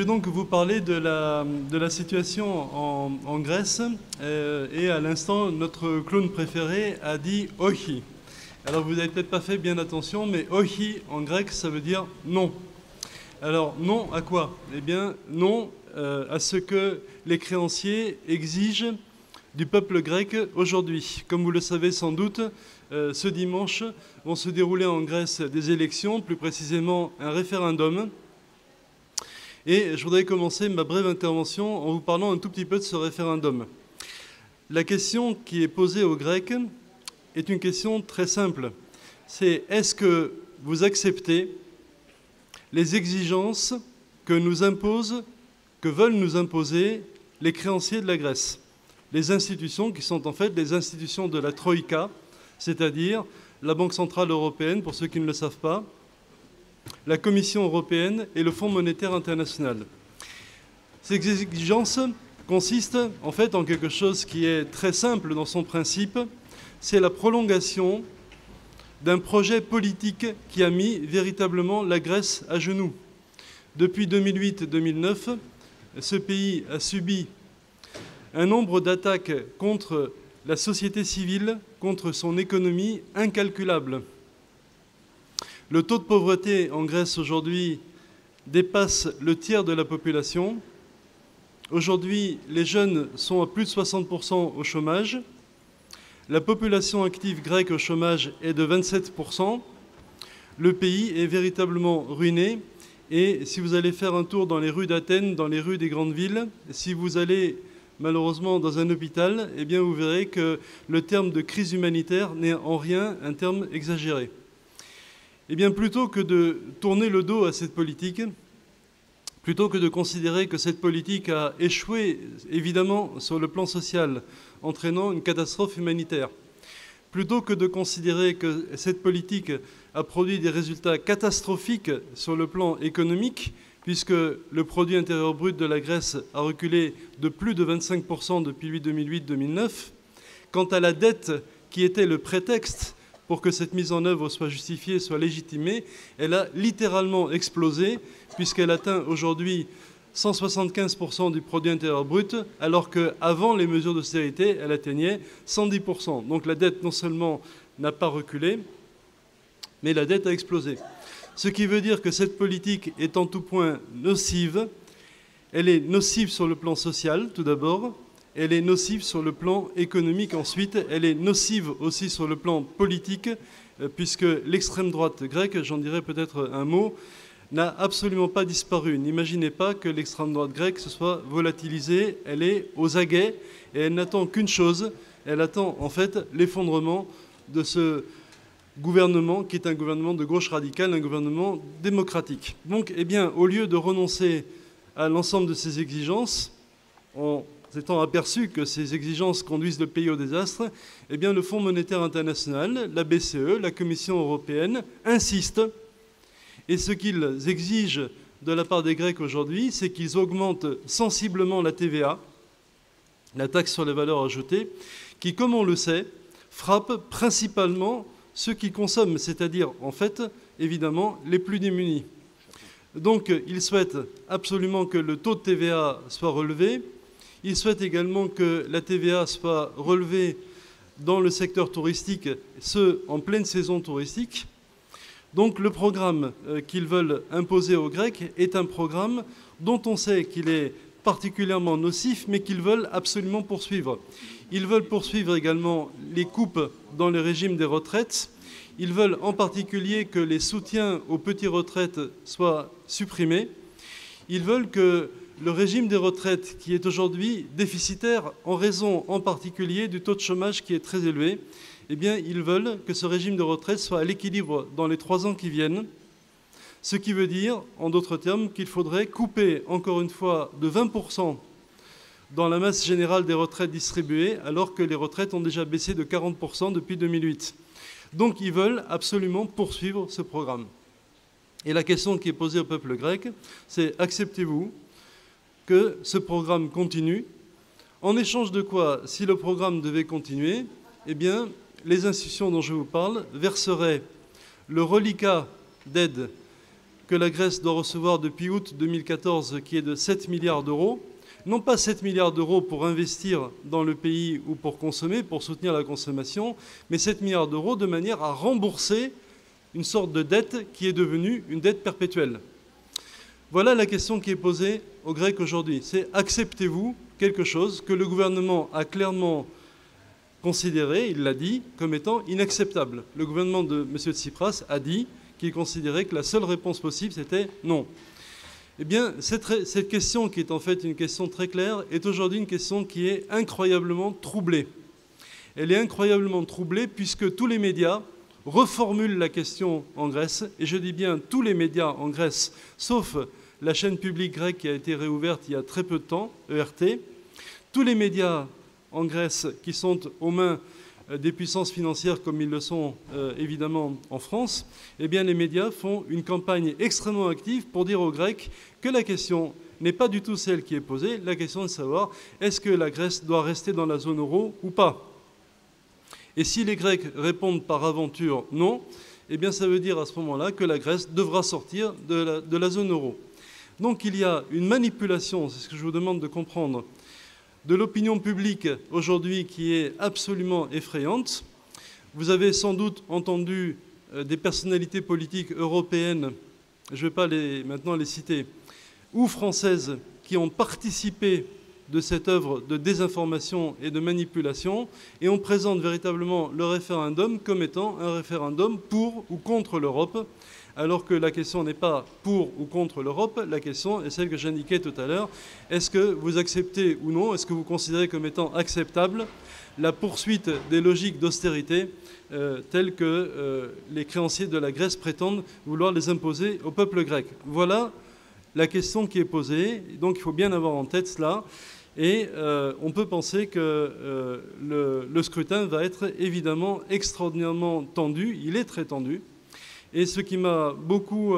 donc vous parler de la situation en Grèce. Et à l'instant, notre clown préféré a dit « ohi ». Alors vous n'avez peut-être pas fait bien attention, mais « ohi » en grec, ça veut dire « non ». Alors non à quoi? Eh bien non à ce que les créanciers exigent du peuple grec aujourd'hui. Comme vous le savez sans doute, ce dimanche vont se dérouler en Grèce des élections, plus précisément un référendum. Et je voudrais commencer ma brève intervention en vous parlant un tout petit peu de ce référendum. La question qui est posée aux Grecs est une question très simple. C'est est-ce que vous acceptez les exigences que veulent nous imposer les créanciers de la Grèce? Les institutions qui sont en fait les institutions de la Troïka, c'est-à-dire la Banque Centrale Européenne, pour ceux qui ne le savent pas, la Commission européenne et le Fonds monétaire international. Ces exigences consistent en fait en quelque chose qui est très simple dans son principe, c'est la prolongation d'un projet politique qui a mis véritablement la Grèce à genoux. Depuis 2008-2009, ce pays a subi un nombre d'attaques contre la société civile, contre son économie, incalculable. Le taux de pauvreté en Grèce aujourd'hui dépasse le tiers de la population. Aujourd'hui, les jeunes sont à plus de 60% au chômage. La population active grecque au chômage est de 27%. Le pays est véritablement ruiné. Et si vous allez faire un tour dans les rues d'Athènes, dans les rues des grandes villes, si vous allez malheureusement dans un hôpital, eh bien vous verrez que le terme de crise humanitaire n'est en rien un terme exagéré. Eh bien, plutôt que de tourner le dos à cette politique, plutôt que de considérer que cette politique a échoué, évidemment, sur le plan social, entraînant une catastrophe humanitaire, plutôt que de considérer que cette politique a produit des résultats catastrophiques sur le plan économique, puisque le produit intérieur brut de la Grèce a reculé de plus de 25% depuis 2008-2009, quant à la dette qui était le prétexte pour que cette mise en œuvre soit justifiée, soit légitimée, elle a littéralement explosé, puisqu'elle atteint aujourd'hui 175% du produit intérieur brut, alors qu'avant les mesures d'austérité, elle atteignait 110%. Donc la dette non seulement n'a pas reculé, mais la dette a explosé. Ce qui veut dire que cette politique est en tout point nocive. Elle est nocive sur le plan social, tout d'abord. Elle est nocive sur le plan économique ensuite, elle est nocive aussi sur le plan politique, puisque l'extrême droite grecque, j'en dirai peut-être un mot, n'a absolument pas disparu. N'imaginez pas que l'extrême droite grecque se soit volatilisée, elle est aux aguets et elle n'attend qu'une chose, elle attend en fait l'effondrement de ce gouvernement qui est un gouvernement de gauche radicale, un gouvernement démocratique. Donc, eh bien, au lieu de renoncer à l'ensemble de ces exigences, en s'étant aperçu que ces exigences conduisent le pays au désastre, eh bien, le Fonds monétaire international, la BCE, la Commission européenne insistent. Et ce qu'ils exigent de la part des Grecs aujourd'hui, c'est qu'ils augmentent sensiblement la TVA, la taxe sur les valeurs ajoutées, qui, comme on le sait, frappe principalement ceux qui consomment, c'est-à-dire, en fait, évidemment, les plus démunis. Donc, ils souhaitent absolument que le taux de TVA soit relevé. Ils souhaitent également que la TVA soit relevée dans le secteur touristique, ce en pleine saison touristique. Donc le programme qu'ils veulent imposer aux Grecs est un programme dont on sait qu'il est particulièrement nocif, mais qu'ils veulent absolument poursuivre. Ils veulent poursuivre également les coupes dans le régime des retraites. Ils veulent en particulier que les soutiens aux petites retraites soient supprimés. Ils veulent que le régime des retraites, qui est aujourd'hui déficitaire en raison en particulier du taux de chômage qui est très élevé, eh bien, ils veulent que ce régime de retraite soit à l'équilibre dans les 3 ans qui viennent, ce qui veut dire, en d'autres termes, qu'il faudrait couper, encore une fois, de 20% dans la masse générale des retraites distribuées, alors que les retraites ont déjà baissé de 40% depuis 2008. Donc, ils veulent absolument poursuivre ce programme. Et la question qui est posée au peuple grec, c'est « acceptez-vous que ce programme continue ?» En échange de quoi, si le programme devait continuer, eh bien, les institutions dont je vous parle verseraient le reliquat d'aide que la Grèce doit recevoir depuis août 2014, qui est de 7 milliards d'euros. Non pas 7 milliards d'euros pour investir dans le pays ou pour consommer, pour soutenir la consommation, mais 7 milliards d'euros de manière à rembourser une sorte de dette qui est devenue une dette perpétuelle. Voilà la question qui est posée aux Grecs aujourd'hui. C'est acceptez-vous quelque chose que le gouvernement a clairement considéré, il l'a dit, comme étant inacceptable. Le gouvernement de M. Tsipras a dit qu'il considérait que la seule réponse possible, c'était non. Eh bien, cette question, qui est en fait une question très claire, est aujourd'hui une question qui est incroyablement troublée. Elle est incroyablement troublée puisque tous les médias reformulent la question en Grèce, et je dis bien tous les médias en Grèce, sauf la chaîne publique grecque qui a été réouverte il y a très peu de temps, ERT. Tous les médias en Grèce qui sont aux mains des puissances financières comme ils le sont évidemment en France, eh bien les médias font une campagne extrêmement active pour dire aux Grecs que la question n'est pas du tout celle qui est posée, la question est de savoir est-ce que la Grèce doit rester dans la zone euro ou pas. Et si les Grecs répondent par aventure non, eh bien ça veut dire à ce moment-là que la Grèce devra sortir de la zone euro. Donc il y a une manipulation, c'est ce que je vous demande de comprendre, de l'opinion publique aujourd'hui qui est absolument effrayante. Vous avez sans doute entendu des personnalités politiques européennes, je ne vais pas maintenant les citer, ou françaises, qui ont participé de cette œuvre de désinformation et de manipulation, et on présente véritablement le référendum comme étant un référendum pour ou contre l'Europe, alors que la question n'est pas pour ou contre l'Europe, la question est celle que j'indiquais tout à l'heure. Est-ce que vous acceptez ou non, est-ce que vous considérez comme étant acceptable la poursuite des logiques d'austérité telles que les créanciers de la Grèce prétendent vouloir les imposer au peuple grec? Voilà la question qui est posée, donc il faut bien avoir en tête cela. Et on peut penser que le scrutin va être évidemment extraordinairement tendu, il est très tendu. Et ce qui m'a beaucoup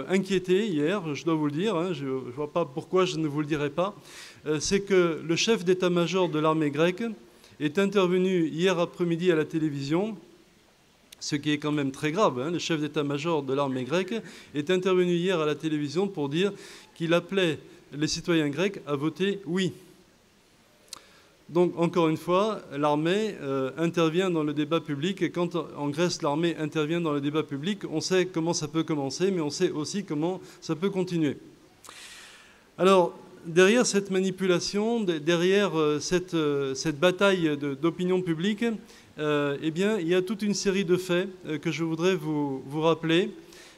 inquiété hier, je dois vous le dire, hein, je ne vois pas pourquoi je ne vous le dirai pas, c'est que le chef d'état-major de l'armée grecque est intervenu hier après-midi à la télévision, ce qui est quand même très grave, hein, le chef d'état-major de l'armée grecque est intervenu hier à la télévision pour dire qu'il appelait les citoyens grecs à voter oui. Donc, encore une fois, l'armée intervient dans le débat public, et quand en Grèce, l'armée intervient dans le débat public, on sait comment ça peut commencer, mais on sait aussi comment ça peut continuer. Alors, derrière cette manipulation, derrière cette bataille d'opinion publique, eh bien, il y a toute une série de faits que je voudrais vous rappeler.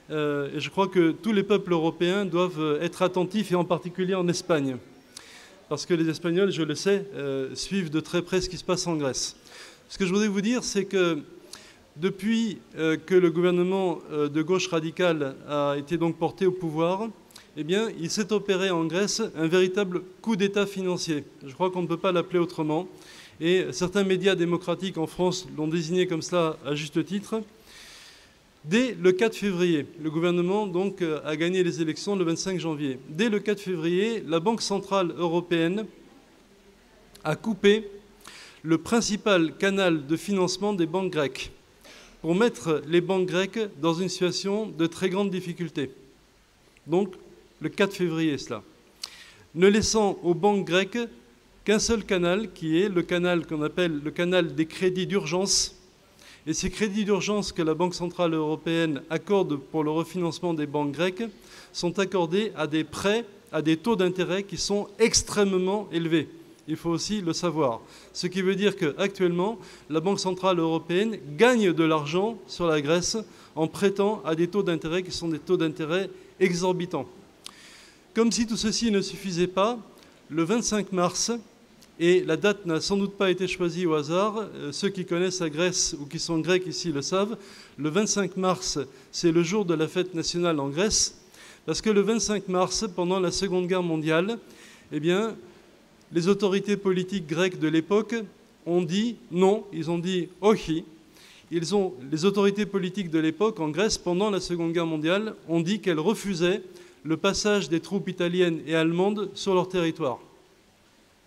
Et je crois que tous les peuples européens doivent être attentifs, et en particulier en Espagne. Parce que les Espagnols, je le sais, suivent de très près ce qui se passe en Grèce. Ce que je voudrais vous dire, c'est que depuis que le gouvernement de gauche radicale a été donc porté au pouvoir, eh bien, il s'est opéré en Grèce un véritable coup d'État financier. Je crois qu'on ne peut pas l'appeler autrement. Et certains médias démocratiques en France l'ont désigné comme cela à juste titre. Dès le 4 février, le gouvernement donc a gagné les élections le 25 janvier. Dès le 4 février, la Banque centrale européenne a coupé le principal canal de financement des banques grecques pour mettre les banques grecques dans une situation de très grande difficulté. Donc, le 4 février, cela. Ne laissant aux banques grecques qu'un seul canal, qui est le canal qu'on appelle le canal des crédits d'urgence. Et ces crédits d'urgence que la Banque centrale européenne accorde pour le refinancement des banques grecques sont accordés à des prêts, à des taux d'intérêt qui sont extrêmement élevés. Il faut aussi le savoir. Ce qui veut dire qu'actuellement, la Banque centrale européenne gagne de l'argent sur la Grèce en prêtant à des taux d'intérêt qui sont des taux d'intérêt exorbitants. Comme si tout ceci ne suffisait pas, le 25 mars, et la date n'a sans doute pas été choisie au hasard, ceux qui connaissent la Grèce ou qui sont grecs ici le savent, le 25 mars, c'est le jour de la fête nationale en Grèce, parce que le 25 mars, pendant la Seconde Guerre mondiale, eh bien, les autorités politiques grecques de l'époque ont dit non, ils ont dit ohi. Les autorités politiques de l'époque en Grèce, pendant la Seconde Guerre mondiale, ont dit qu'elles refusaient le passage des troupes italiennes et allemandes sur leur territoire.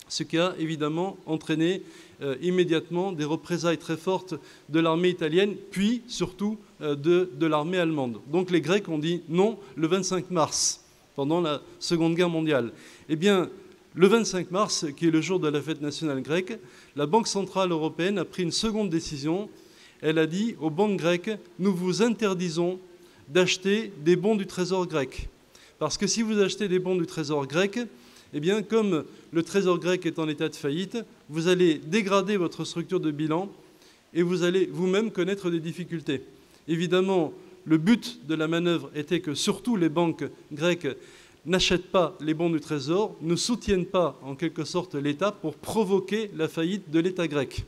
Ce qui a évidemment entraîné immédiatement des représailles très fortes de l'armée italienne, puis surtout de l'armée allemande. Donc les Grecs ont dit non le 25 mars, pendant la Seconde Guerre mondiale. Eh bien, le 25 mars, qui est le jour de la fête nationale grecque, la Banque centrale européenne a pris une seconde décision. Elle a dit aux banques grecques, nous vous interdisons d'acheter des bons du Trésor grec. Parce que si vous achetez des bons du Trésor grec, eh bien, comme le Trésor grec est en état de faillite, vous allez dégrader votre structure de bilan et vous allez vous-même connaître des difficultés. Évidemment, le but de la manœuvre était que surtout les banques grecques n'achètent pas les bons du Trésor, ne soutiennent pas en quelque sorte l'État pour provoquer la faillite de l'État grec.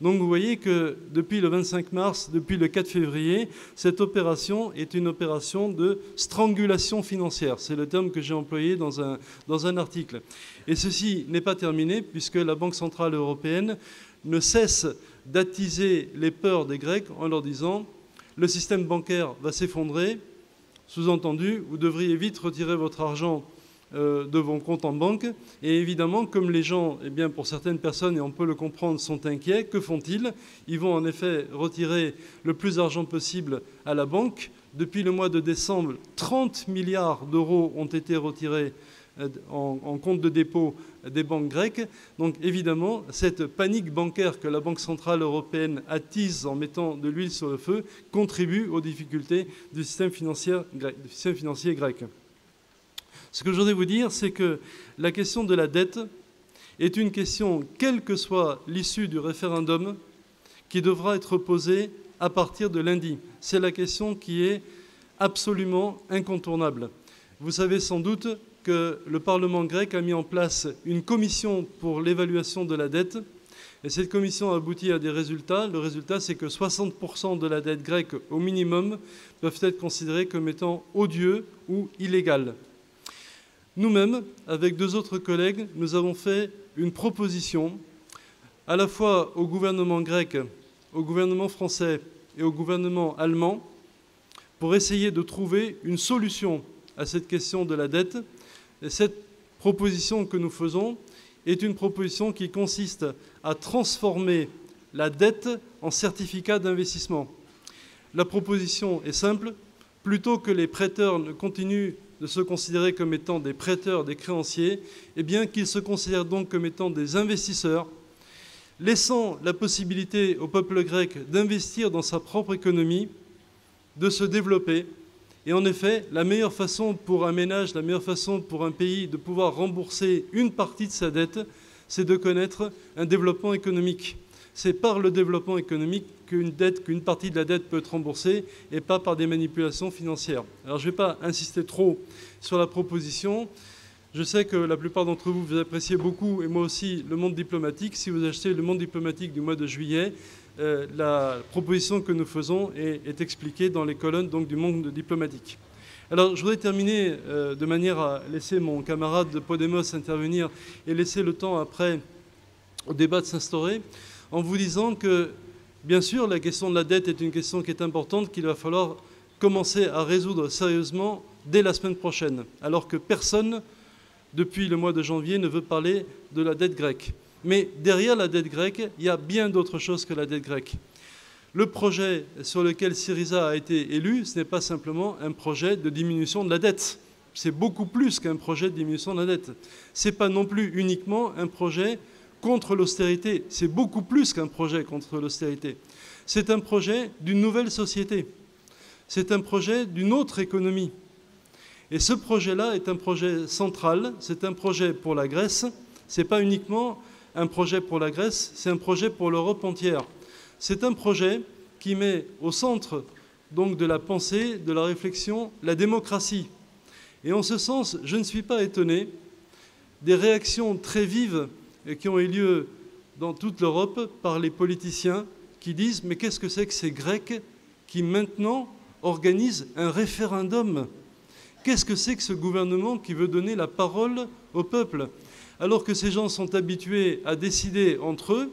Donc vous voyez que depuis le 25 mars, depuis le 4 février, cette opération est une opération de strangulation financière. C'est le terme que j'ai employé dans un article. Et ceci n'est pas terminé puisque la Banque centrale européenne ne cesse d'attiser les peurs des Grecs en leur disant « le système bancaire va s'effondrer ». Sous-entendu, vous devriez vite retirer votre argent de vos comptes en banque. Et évidemment, comme les gens, eh bien, pour certaines personnes, et on peut le comprendre, sont inquiets, que font-ils? Ils vont en effet retirer le plus d'argent possible à la banque. Depuis le mois de décembre, 30 milliards d'euros ont été retirés en compte de dépôt des banques grecques. Donc évidemment, cette panique bancaire que la Banque centrale européenne attise en mettant de l'huile sur le feu contribue aux difficultés du système financier grec. Ce que je voudrais vous dire, c'est que la question de la dette est une question, quelle que soit l'issue du référendum, qui devra être posée à partir de lundi. C'est la question qui est absolument incontournable. Vous savez sans doute que le Parlement grec a mis en place une commission pour l'évaluation de la dette. Et cette commission a abouti à des résultats. Le résultat, c'est que 60% de la dette grecque, au minimum, peuvent être considérés comme étant odieux ou illégales. Nous-mêmes, avec deux autres collègues, nous avons fait une proposition à la fois au gouvernement grec, au gouvernement français et au gouvernement allemand pour essayer de trouver une solution à cette question de la dette. Et cette proposition que nous faisons est une proposition qui consiste à transformer la dette en certificat d'investissement. La proposition est simple. Plutôt que les prêteurs ne continuent de se considérer comme étant des prêteurs, des créanciers, eh bien qu'ils se considèrent donc comme étant des investisseurs, laissant la possibilité au peuple grec d'investir dans sa propre économie, de se développer. Et en effet, la meilleure façon pour un ménage, la meilleure façon pour un pays de pouvoir rembourser une partie de sa dette, c'est de connaître un développement économique. C'est par le développement économique qu'une partie de la dette peut être remboursée et pas par des manipulations financières. Alors je ne vais pas insister trop sur la proposition. Je sais que la plupart d'entre vous, vous appréciez beaucoup, et moi aussi, le Monde diplomatique. Si vous achetez le Monde diplomatique du mois de juillet, la proposition que nous faisons est expliquée dans les colonnes donc, du Monde diplomatique. Alors, je voudrais terminer de manière à laisser mon camarade de Podemos intervenir et laisser le temps après au débat de s'instaurer, en vous disant que, bien sûr, la question de la dette est une question qui est importante, qu'il va falloir commencer à résoudre sérieusement dès la semaine prochaine, alors que personne, depuis le mois de janvier, ne veut parler de la dette grecque. Mais derrière la dette grecque, il y a bien d'autres choses que la dette grecque. Le projet sur lequel Syriza a été élu, ce n'est pas simplement un projet de diminution de la dette. C'est beaucoup plus qu'un projet de diminution de la dette. Ce n'est pas non plus uniquement un projet contre l'austérité. C'est beaucoup plus qu'un projet contre l'austérité. C'est un projet d'une nouvelle société. C'est un projet d'une autre économie. Et ce projet-là est un projet central. C'est un projet pour la Grèce. Ce n'est pas uniquement un projet pour la Grèce, c'est un projet pour l'Europe entière. C'est un projet qui met au centre donc, de la pensée, de la réflexion, la démocratie. Et en ce sens, je ne suis pas étonné des réactions très vives qui ont eu lieu dans toute l'Europe par les politiciens qui disent « mais qu'est-ce que c'est que ces Grecs qui maintenant organisent un référendum ? Qu'est-ce que c'est que ce gouvernement qui veut donner la parole au peuple ?» Alors que ces gens sont habitués à décider entre eux,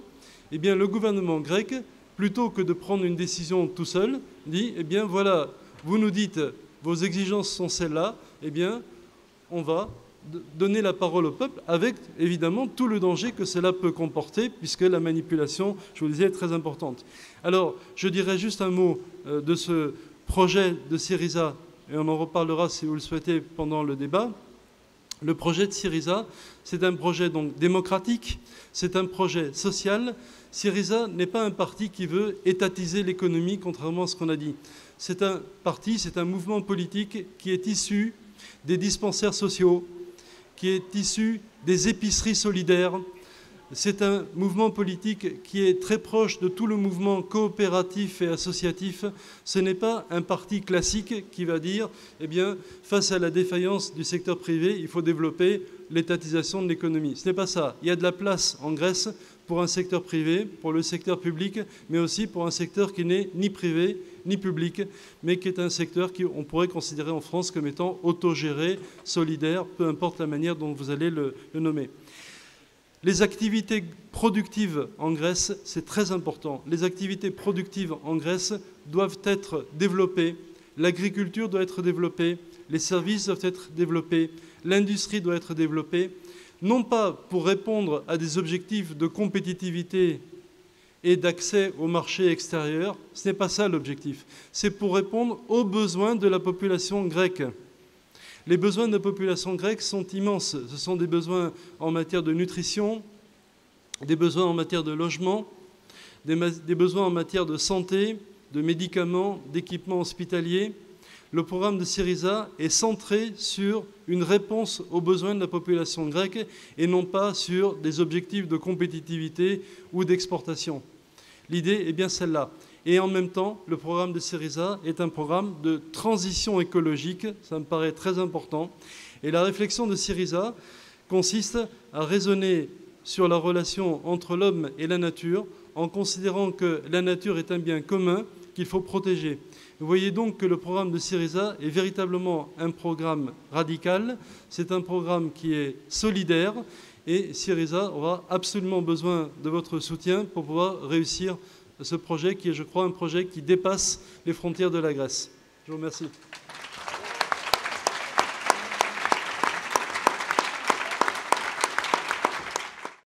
eh bien le gouvernement grec, plutôt que de prendre une décision tout seul, dit « eh bien voilà, vous nous dites vos exigences sont celles-là, eh bien on va donner la parole au peuple avec, évidemment, tout le danger que cela peut comporter, puisque la manipulation, je vous le disais, est très importante. Alors, je dirais juste un mot de ce projet de Syriza, et on en reparlera, si vous le souhaitez, pendant le débat. Le projet de Syriza, c'est un projet donc démocratique, c'est un projet social. Syriza n'est pas un parti qui veut étatiser l'économie, contrairement à ce qu'on a dit. C'est un parti, c'est un mouvement politique qui est issu des dispensaires sociaux, qui est issu des épiceries solidaires. C'est un mouvement politique qui est très proche de tout le mouvement coopératif et associatif. Ce n'est pas un parti classique qui va dire, eh bien, face à la défaillance du secteur privé, il faut développer l'étatisation de l'économie. Ce n'est pas ça. Il y a de la place en Grèce pour un secteur privé, pour le secteur public, mais aussi pour un secteur qui n'est ni privé ni public, mais qui est un secteur qu'on pourrait considérer en France comme étant autogéré, solidaire, peu importe la manière dont vous allez le nommer. Les activités productives en Grèce, c'est très important. Les activités productives en Grèce doivent être développées. L'agriculture doit être développée, les services doivent être développés, l'industrie doit être développée, non pas pour répondre à des objectifs de compétitivité et d'accès au marché extérieur, ce n'est pas ça l'objectif. C'est pour répondre aux besoins de la population grecque. Les besoins de la population grecque sont immenses. Ce sont des besoins en matière de nutrition, des besoins en matière de logement, des besoins en matière de santé, de médicaments, d'équipements hospitaliers. Le programme de Syriza est centré sur une réponse aux besoins de la population grecque et non pas sur des objectifs de compétitivité ou d'exportation. L'idée est bien celle-là. Et en même temps, le programme de Syriza est un programme de transition écologique, ça me paraît très important. Et la réflexion de Syriza consiste à raisonner sur la relation entre l'homme et la nature, en considérant que la nature est un bien commun qu'il faut protéger. Vous voyez donc que le programme de Syriza est véritablement un programme radical, c'est un programme qui est solidaire, et Syriza aura absolument besoin de votre soutien pour pouvoir réussir ce projet qui est, je crois, un projet qui dépasse les frontières de la Grèce. Je vous remercie.